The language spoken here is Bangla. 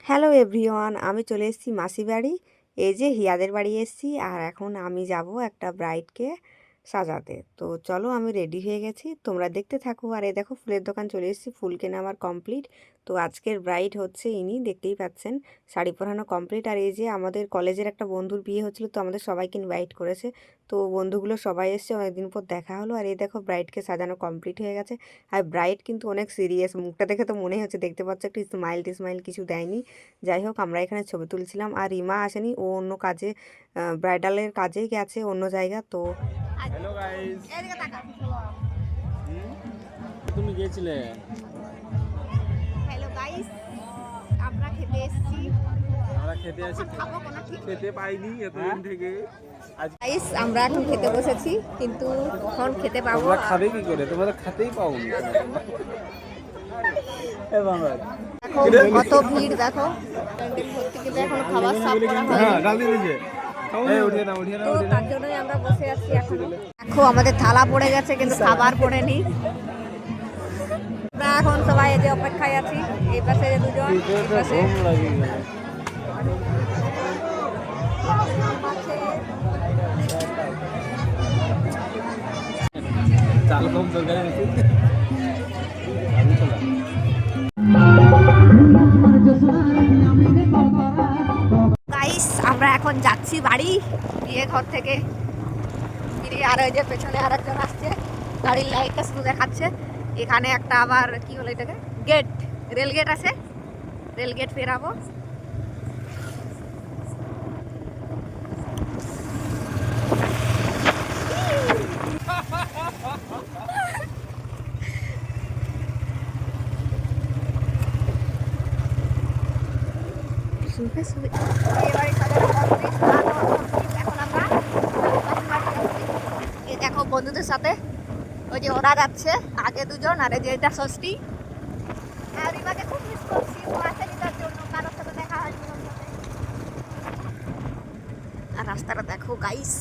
হ্যালো এভরিওয়ান, আমি চলে এসেছি মাসি বাড়ি। এই যে হিয়াদের বাড়ি এসেছি, আর এখন আমি যাব একটা ব্রাইডকে সাজাতে। তো চলো, আমি রেডি হয়ে গেছি, তোমরা দেখতে থাকো। আর এই দেখো, ফুলের দোকান চলে এসেছি, ফুল কেনা আমার কমপ্লিট। তো আজকের ব্রাইড হচ্ছে ইনি, দেখতেই পাচ্ছেন, শাড়ি পরানো কমপ্লিট। আর এই যে আমাদের কলেজের একটা বন্ধুর বিয়ে হচ্ছিল, তো আমাদের সবাইকে ইনভাইট করেছে। তো বন্ধুগুলো সবাই এসছে, অনেকদিন পর দেখা হলো। আর এই দেখো, ব্রাইডকে সাজানো কমপ্লিট হয়ে গেছে। আর ব্রাইড কিন্তু অনেক সিরিয়াস, মুখটা দেখে তো মনে হচ্ছে, দেখতে পাচ্ছ, একটু স্মাইল টিসমাইল কিছু দেয়নি। যাই হোক, আমরা এখানে ছবি তুলছিলাম। আর রিমা আসেনি, ও অন্য কাজে, ব্রাইডালের কাজেই গেছে অন্য জায়গা। তো হ্যালো গাইস, তুমি গিয়েছিলে? হ্যালো গাইস, আমরা খেতে এসেছি। আমরা খেতে আসি, খেতে পাইনি এতদিন থেকে। আজ গাইস, আমরা এখন খেতে বসেছি, কিন্তু কখন খেতে পাবো? তোমরা খাবে কি করে? তোমরা খাতেই পাওনি। এ বাবা, দেখো কত ভিড়, দেখো প্যান্ডেল ভর্তি, কিন্তু এখন খাবার সার্ভ করা হয়নি। হ্যাঁ, ডাল দিয়ে দিয়েছে। এই উঠিয়ে নাও, উঠিয়ে নাও, তো উঠিয়ে তার নাও। জন্যই আমরা বসে আছি এখন। দেখো আমাদের থালা পড়ে গেছে, কিন্তু খাবার পড়েনি। আমরা এখন সবাই এই যে অপেক্ষায় আছি, এই পাশে যে দুজন, এই পাশে ঘুম লাগে গেল। চাল কম তরকারি বেশি। আমি চলা। গাইস, আমরা এখন যাচ্ছি বাড়ি, বিয়ে ঘর থেকে ফিরে। আর ওই যে পেছনে আর একজন আসছে, গাড়ির লাইটটা শুধু দেখাচ্ছে। এখানে একটা আবার কি বলে এটাকে, গেট, রেল গেট আছে, রেল গেট ফেরাবো। এবারে সাজানো complete, সাজানো complete, এখন আমরা মাসির বাড়ি যাচ্ছি। এই দেখো বন্ধুদের সাথে, ওই যে ওরা যাচ্ছে আগে দুজন, আর এই যে এটা ষষ্ঠী। আর রিমাকে খুব মিস করছি, ও আসেনি তার জন্য, কারোর সাথে দেখা হয়নি ওর সাথে। আর রাস্তাটা দেখো গাইস।